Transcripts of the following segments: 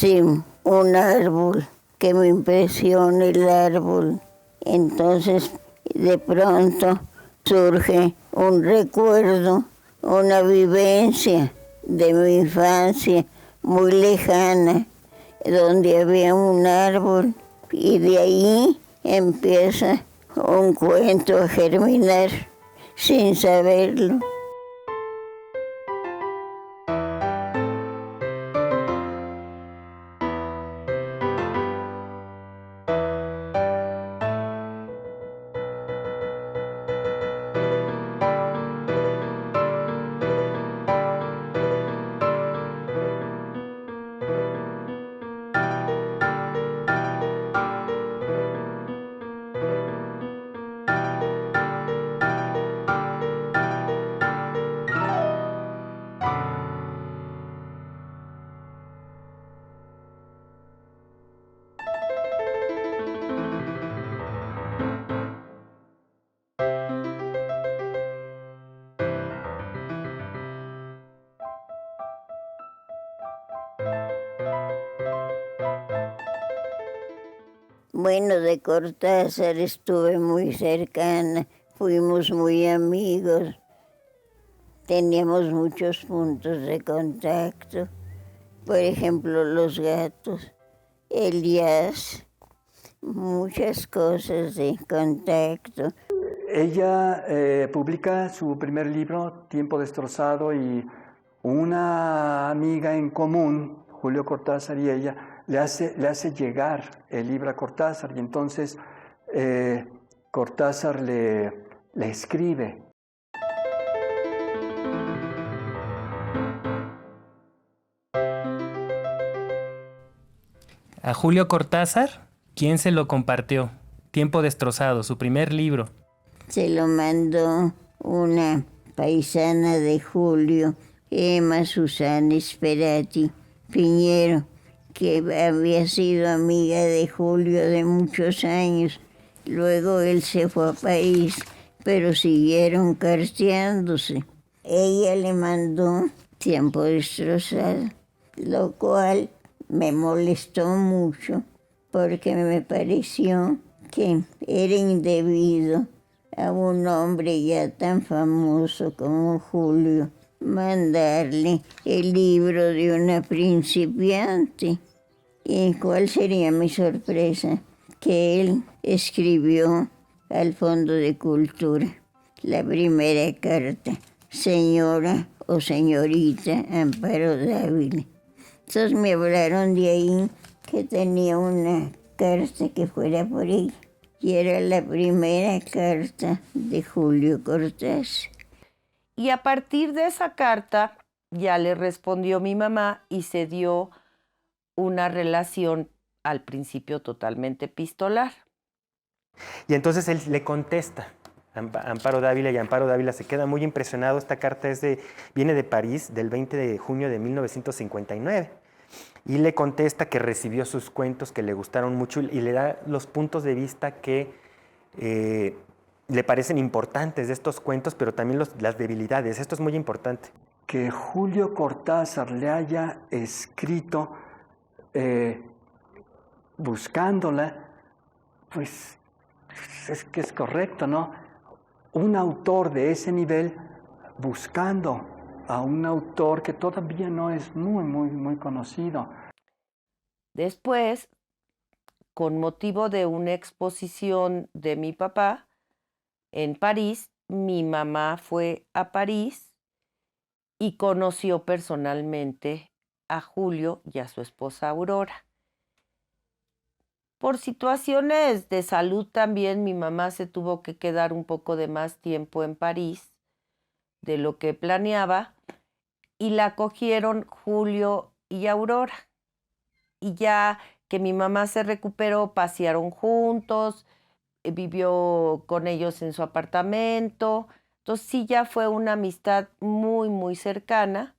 Sí, un árbol, que me impresiona el árbol. Entonces, de pronto surge un recuerdo, una vivencia de mi infancia muy lejana, donde había un árbol, y de ahí empieza un cuento a germinar sin saberlo. Bueno, de Cortázar estuve muy cercana, fuimos muy amigos, teníamos muchos puntos de contacto, por ejemplo, los gatos, el jazz, muchas cosas de contacto. Ella publica su primer libro, Tiempo Destrozado, y una amiga en común, Julio Cortázar y ella, le hace llegar el libro a Cortázar, y entonces Cortázar le escribe. A Julio Cortázar, ¿quién se lo compartió? Tiempo Destrozado, su primer libro. Se lo mandó una paisana de Julio, Emma Susana Sperati Piñero, que había sido amiga de Julio de muchos años. Luego él se fue a París, pero siguieron carteándose. Ella le mandó Tiempo Destrozado, lo cual me molestó mucho porque me pareció que era indebido a un hombre ya tan famoso como Julio mandarle el libro de una principiante. ¿Y cuál sería mi sorpresa? Que él escribió al Fondo de Cultura la primera carta, señora o señorita Amparo Dávila. Entonces me hablaron de ahí que tenía una carta que fuera por ella. Y era la primera carta de Julio Cortázar. Y a partir de esa carta ya le respondió mi mamá y se dio una relación al principio totalmente epistolar. Y entonces él le contesta a Amparo Dávila, y Amparo Dávila se queda muy impresionado. Esta carta viene de París, del 20 de junio de 1959. Y le contesta que recibió sus cuentos, que le gustaron mucho, y le da los puntos de vista que le parecen importantes de estos cuentos, pero también las debilidades. Esto es muy importante. Que Julio Cortázar le haya escrito buscándola, pues es que es correcto, ¿no? Un autor de ese nivel buscando a un autor que todavía no es muy conocido. Después, con motivo de una exposición de mi papá en París, mi mamá fue a París y conoció personalmente a Julio y a su esposa Aurora. Por situaciones de salud también mi mamá se tuvo que quedar un poco de más tiempo en París de lo que planeaba, y la acogieron Julio y Aurora. Y ya que mi mamá se recuperó, pasearon juntos, vivió con ellos en su apartamento. Entonces sí, ya fue una amistad muy cercana,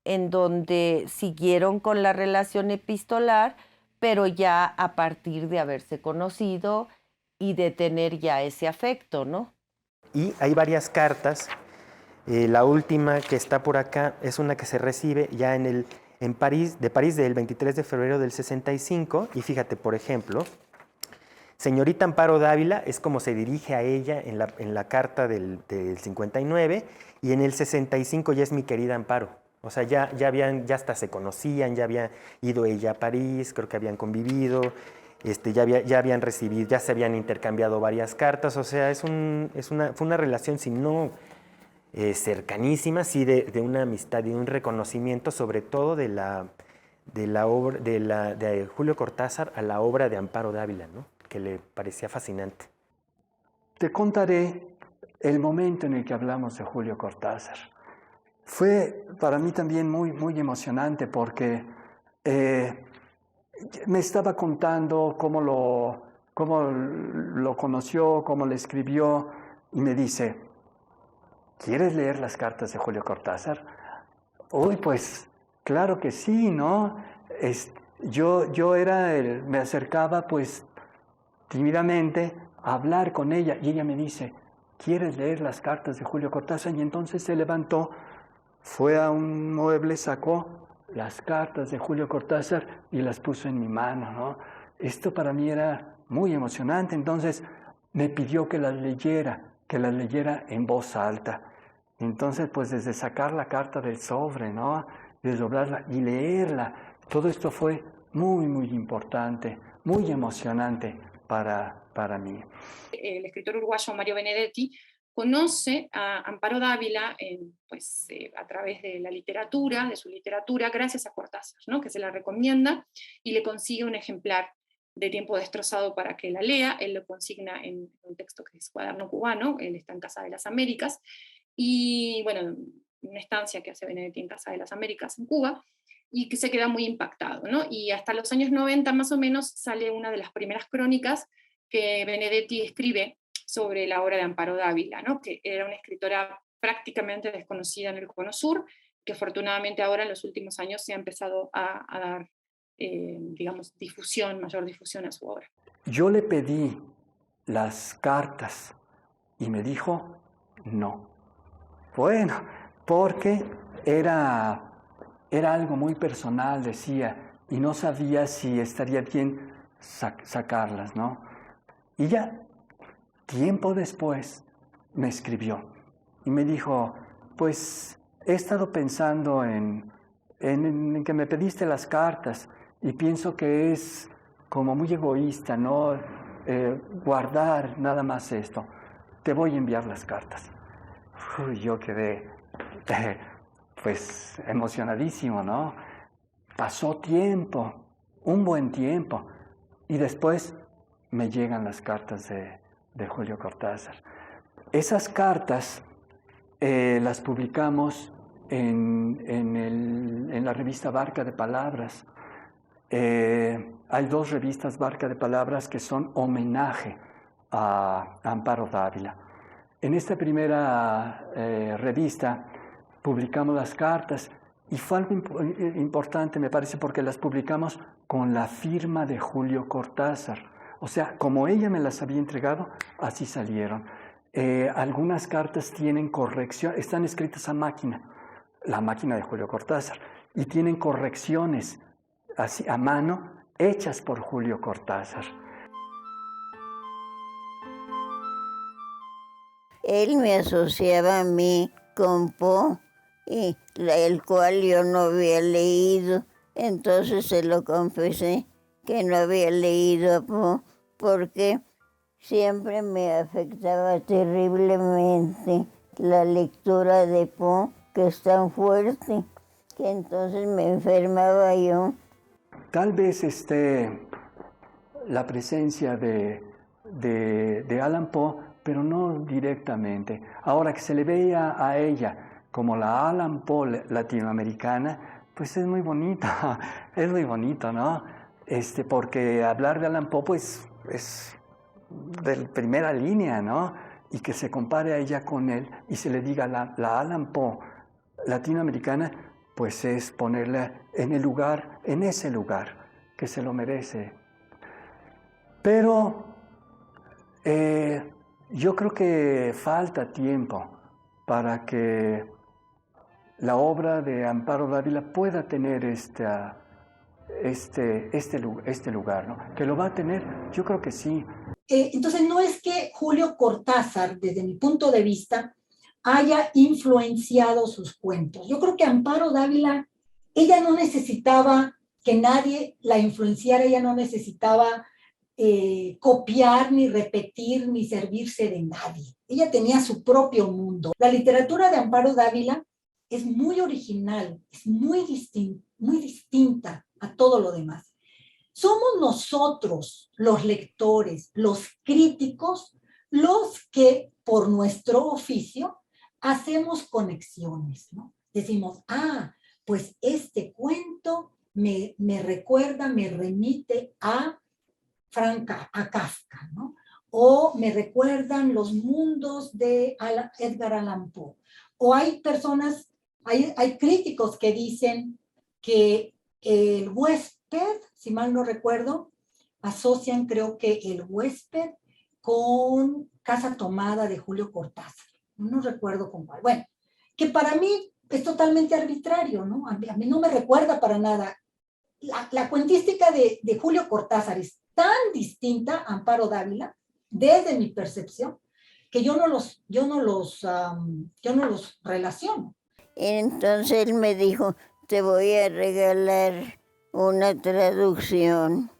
en donde siguieron con la relación epistolar, pero ya a partir de haberse conocido y de tener ya ese afecto, ¿no? Y hay varias cartas. La última que está por acá es una que se recibe ya en en París, de París del 23 de febrero del 65, y fíjate, por ejemplo, señorita Amparo Dávila es como se dirige a ella en la carta del 59, y en el 65 ya es mi querida Amparo. O sea, ya hasta se conocían, ya había ido ella a París, creo que habían convivido, ya habían recibido, ya se habían intercambiado varias cartas. O sea, fue una relación, si no cercanísima, sí, de una amistad y un reconocimiento, sobre todo de la obra de Julio Cortázar a la obra de Amparo Dávila, ¿no? Que le parecía fascinante. Te contaré el momento en el que hablamos de Julio Cortázar. Fue para mí también muy, muy emocionante porque me estaba contando cómo lo conoció, cómo le escribió, y me dice, ¿quieres leer las cartas de Julio Cortázar? Uy, pues claro que sí, ¿no? Yo me acercaba pues tímidamente a hablar con ella, y ella me dice, ¿quieres leer las cartas de Julio Cortázar? Y entonces se levantó, fue a un mueble, sacó las cartas de Julio Cortázar y las puso en mi mano, ¿no? Esto para mí era muy emocionante. Entonces me pidió que las leyera en voz alta. Entonces, pues desde sacar la carta del sobre, ¿no? Desdoblarla y leerla, todo esto fue muy, muy importante, muy emocionante para mí. El escritor uruguayo Mario Benedetti conoce a Amparo Dávila a través de la literatura, de su literatura, gracias a Cortázar, ¿no? Que se la recomienda y le consigue un ejemplar de Tiempo Destrozado para que la lea. Él lo consigna en un texto que es Cuaderno Cubano, él está en Casa de las Américas, y bueno, una estancia que hace Benedetti en Casa de las Américas en Cuba, y que se queda muy impactado, ¿no? Y hasta los años 90 más o menos sale una de las primeras crónicas que Benedetti escribe sobre la obra de Amparo Dávila, ¿no? Que era una escritora prácticamente desconocida en el Cono Sur, que afortunadamente ahora en los últimos años se ha empezado a dar, digamos, mayor difusión a su obra. Yo le pedí las cartas y me dijo no. Bueno, porque era algo muy personal, decía, y no sabía si estaría bien sacarlas, ¿no? Y ya, tiempo después, me escribió y me dijo, pues he estado pensando en que me pediste las cartas y pienso que es como muy egoísta, ¿no? Guardar nada más esto. Te voy a enviar las cartas. Yo quedé pues emocionadísimo, ¿no? Pasó tiempo, un buen tiempo, y después me llegan las cartas de Julio Cortázar. Esas cartas las publicamos en la revista Barca de Palabras. Hay 2 revistas Barca de Palabras que son homenaje a Amparo Dávila. En esta primera revista publicamos las cartas y fue algo importante, me parece, porque las publicamos con la firma de Julio Cortázar. O sea, como ella me las había entregado, así salieron. Algunas cartas tienen corrección, están escritas a máquina, la máquina de Julio Cortázar, y tienen correcciones así a mano, hechas por Julio Cortázar. Él me asociaba a mí con Poe, el cual yo no había leído. Entonces se lo confesé que no había leído a Poe porque siempre me afectaba terriblemente la lectura de Poe, que es tan fuerte, que entonces me enfermaba yo. Tal vez la presencia de Allan Poe, pero no directamente. Ahora que se le veía a ella como la Allan Poe latinoamericana, pues es muy bonito, es muy bonito, ¿no? Porque hablar de Allan Poe, pues, es de primera línea, ¿no? Y que se compare a ella con él y se le diga la Allan Poe latinoamericana, pues es ponerla en ese lugar que se lo merece. Pero yo creo que falta tiempo para que la obra de Amparo Dávila pueda tener este lugar, ¿no? Que lo va a tener, yo creo que sí. Entonces no es que Julio Cortázar, desde mi punto de vista, haya influenciado sus cuentos. Yo creo que Amparo Dávila, ella no necesitaba que nadie la influenciara, ella no necesitaba copiar, ni repetir, ni servirse de nadie. Ella tenía su propio mundo. La literatura de Amparo Dávila es muy original, es muy distinta a todo lo demás. Somos nosotros, los lectores, los críticos, los que por nuestro oficio hacemos conexiones, ¿no? Decimos, pues este cuento me recuerda, me remite a Kafka, ¿no? O me recuerdan los mundos de Edgar Allan Poe. O hay personas, hay críticos que dicen que el huésped, si mal no recuerdo, asocian creo que el huésped con Casa Tomada de Julio Cortázar. No recuerdo con cuál. Bueno, que para mí es totalmente arbitrario, ¿no? A mí no me recuerda para nada. La cuentística de Julio Cortázar es tan distinta a Amparo Dávila, desde mi percepción, que yo no los relaciono. Entonces él me dijo, te voy a regalar una traducción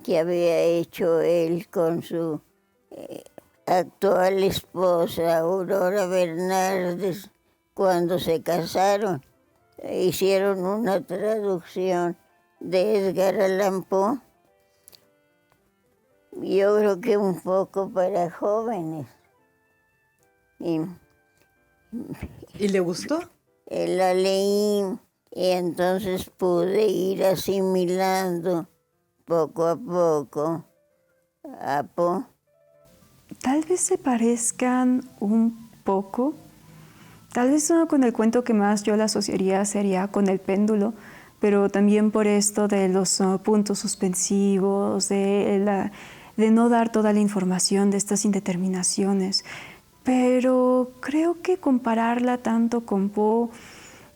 que había hecho él con su actual esposa, Aurora Bernardes, cuando se casaron. Hicieron una traducción de Edgar Allan Poe. Yo creo que un poco para jóvenes. ¿Y le gustó? La leí y entonces pude ir asimilando poco a poco a Poe. Tal vez se parezcan un poco. Tal vez con el cuento que más yo la asociaría sería con El péndulo, pero también por esto de los puntos suspensivos, de no dar toda la información de estas indeterminaciones. Pero creo que compararla tanto con Poe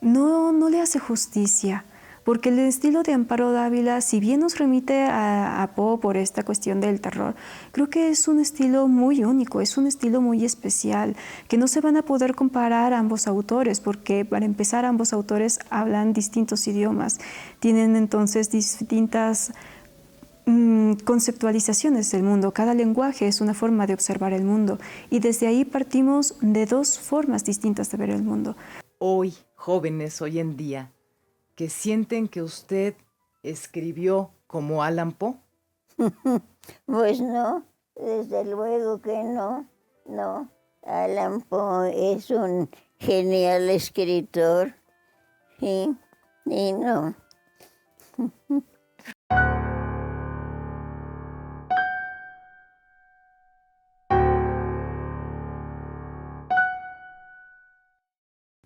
no le hace justicia, porque el estilo de Amparo Dávila, si bien nos remite a Poe por esta cuestión del terror, creo que es un estilo muy único, es un estilo muy especial, que no se van a poder comparar a ambos autores, porque para empezar ambos autores hablan distintos idiomas, tienen entonces distintas conceptualizaciones del mundo. Cada lenguaje es una forma de observar el mundo y desde ahí partimos de dos formas distintas de ver el mundo. Hoy, jóvenes, hoy en día, que sienten que usted escribió como Allan Poe. Pues no, desde luego que no. Allan Poe es un genial escritor y no.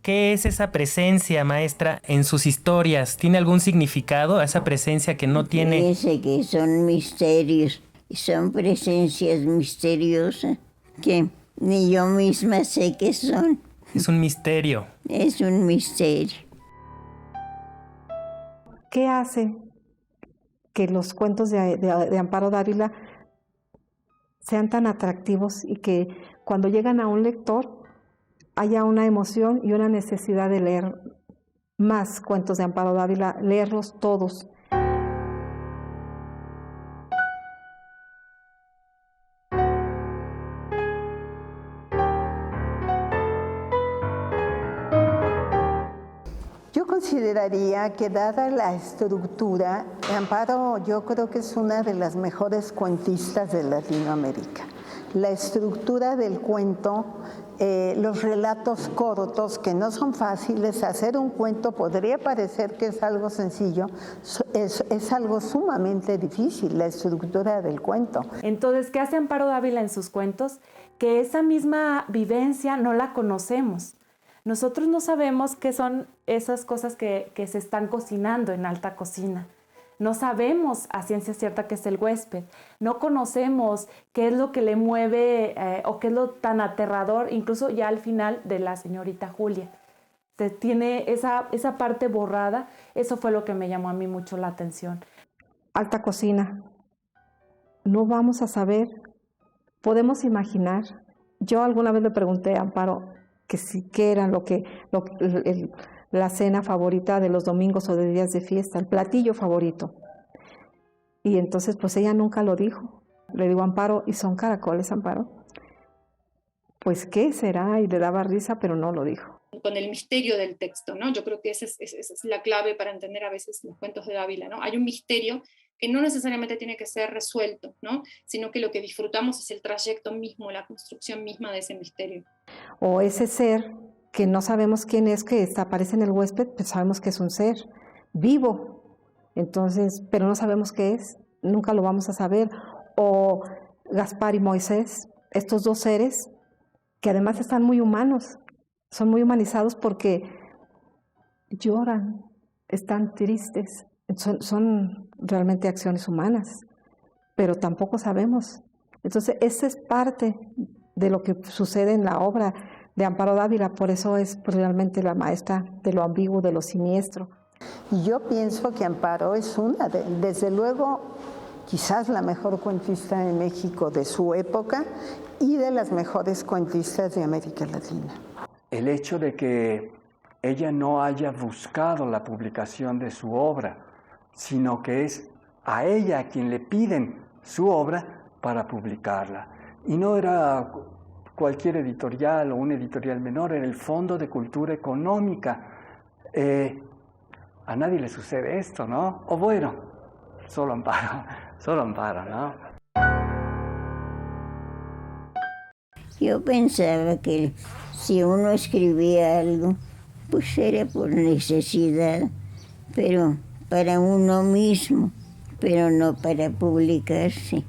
¿Qué es esa presencia, maestra, en sus historias? ¿Tiene algún significado esa presencia que no tiene? Fíjese que son misterios, son presencias misteriosas que ni yo misma sé qué son. Es un misterio. Es un misterio. ¿Qué hace que los cuentos de Amparo Dávila sean tan atractivos y que cuando llegan a un lector haya una emoción y una necesidad de leer más cuentos de Amparo Dávila, leerlos todos? Yo consideraría que dada la estructura, Amparo yo creo que es una de las mejores cuentistas de Latinoamérica. La estructura del cuento, los relatos cortos que no son fáciles, hacer un cuento podría parecer que es algo sencillo, es algo sumamente difícil, la estructura del cuento. Entonces, ¿qué hace Amparo Dávila en sus cuentos? Que esa misma vivencia no la conocemos. Nosotros no sabemos qué son esas cosas que se están cocinando en alta cocina. No sabemos a ciencia cierta qué es el huésped. No conocemos qué es lo que le mueve o qué es lo tan aterrador, incluso ya al final de la señorita Julia. tiene esa parte borrada. Eso fue lo que me llamó a mí mucho la atención. Alta cocina. No vamos a saber, podemos imaginar. Yo alguna vez le pregunté a Amparo qué era la cena favorita de los domingos o de días de fiesta, el platillo favorito. Y entonces pues ella nunca lo dijo. Le digo, Amparo, ¿y son caracoles, Amparo? Pues, ¿qué será? Y le daba risa, pero no lo dijo. Con el misterio del texto, ¿no? Yo creo que esa es la clave para entender a veces los cuentos de Dávila, ¿no? Hay un misterio que no necesariamente tiene que ser resuelto, ¿no? Sino que lo que disfrutamos es el trayecto mismo, la construcción misma de ese misterio. O ese ser que no sabemos quién es, que aparece en el huésped, pues sabemos que es un ser vivo, entonces, pero no sabemos qué es, nunca lo vamos a saber. O Gaspar y Moisés, estos dos seres que además están muy humanos, son muy humanizados porque lloran, están tristes, son realmente acciones humanas, pero tampoco sabemos. Entonces, esa es parte de lo que sucede en la obra de Amparo Dávila, por eso es realmente la maestra de lo ambiguo, de lo siniestro. Y yo pienso que Amparo es desde luego, quizás la mejor cuentista de México de su época y de las mejores cuentistas de América Latina. El hecho de que ella no haya buscado la publicación de su obra, sino que es a ella a quien le piden su obra para publicarla. Y no era cualquier editorial o un editorial menor, era el Fondo de Cultura Económica. A nadie le sucede esto, ¿no? O bueno, solo Amparo, ¿no? Yo pensaba que si uno escribía algo, pues era por necesidad, pero para uno mismo, pero no para publicarse.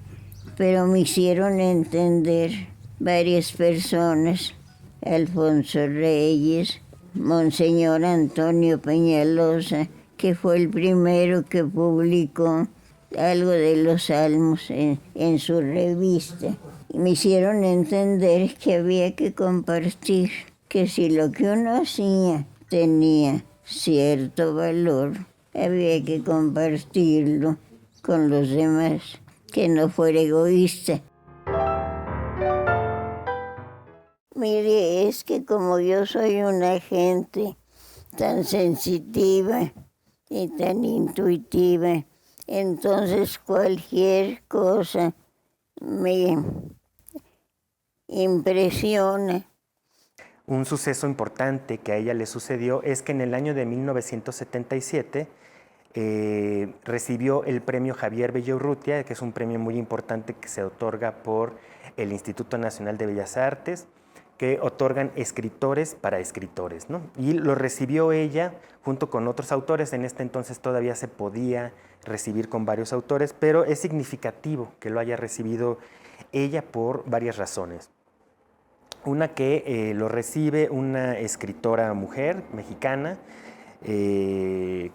Pero me hicieron entender varias personas, Alfonso Reyes, Monseñor Antonio Peñalosa, que fue el primero que publicó algo de los Salmos en su revista. Y me hicieron entender que había que compartir, que si lo que uno hacía tenía cierto valor, había que compartirlo con los demás, que no fuera egoísta. Mire, es que como yo soy una gente tan sensitiva y tan intuitiva, entonces cualquier cosa me impresiona. Un suceso importante que a ella le sucedió es que en el año de 1977 recibió el premio Javier Villaurrutia, que es un premio muy importante que se otorga por el Instituto Nacional de Bellas Artes, que otorgan escritores para escritores, ¿no? Y lo recibió ella junto con otros autores. En este entonces todavía se podía recibir con varios autores, pero es significativo que lo haya recibido ella por varias razones. Una, que lo recibe una escritora mujer mexicana, que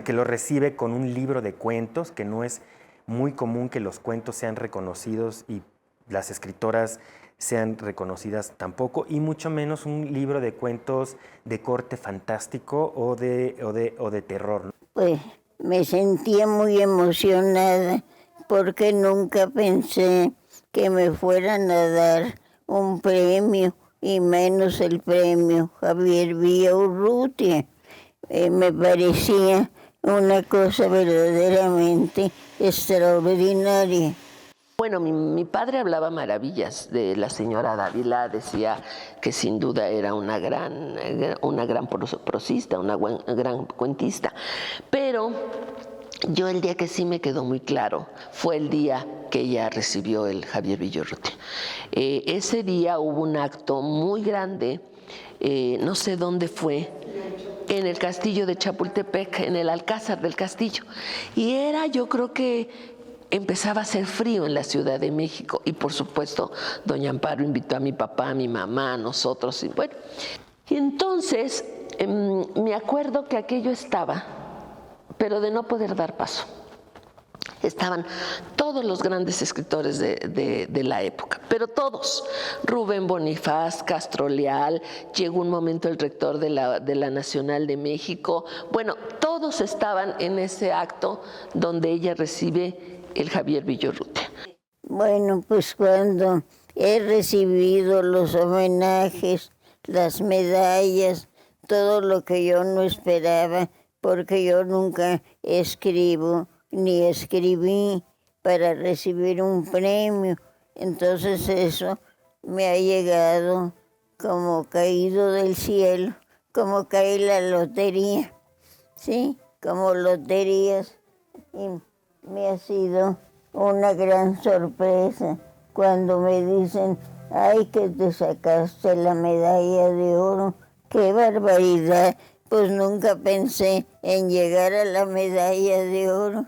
lo recibe con un libro de cuentos, que no es muy común que los cuentos sean reconocidos y las escritoras sean reconocidas tampoco, y mucho menos un libro de cuentos de corte fantástico o de terror, ¿no? Pues me sentía muy emocionada porque nunca pensé que me fueran a dar un premio, y menos el premio Javier Villaurrutia. Me parecía una cosa verdaderamente extraordinaria. Bueno, mi padre hablaba maravillas de la señora Dávila, decía que sin duda era una gran prosista, una gran cuentista, pero yo el día que sí me quedó muy claro fue el día que ella recibió el Javier Villaurrutia. Ese día hubo un acto muy grande, no sé dónde fue, en el castillo de Chapultepec, en el Alcázar del Castillo, y yo creo que empezaba a hacer frío en la Ciudad de México, y por supuesto doña Amparo invitó a mi papá, a mi mamá, a nosotros, y bueno, y entonces me acuerdo que aquello estaba, pero de no poder dar paso. estaban todos los grandes escritores de la época, pero todos. Rubén Bonifaz, Castro Leal, llegó un momento el rector de la Nacional de México. Bueno, todos estaban en ese acto donde ella recibe el Javier Villorrutia. Bueno, pues cuando he recibido los homenajes, las medallas, todo lo que yo no esperaba, porque yo nunca escribo ni escribí para recibir un premio. Entonces eso me ha llegado como caído del cielo, como cae la lotería, ¿sí? Como loterías. Y me ha sido una gran sorpresa cuando me dicen, ay, que te sacaste la medalla de oro. ¡Qué barbaridad! Pues nunca pensé en llegar a la medalla de oro.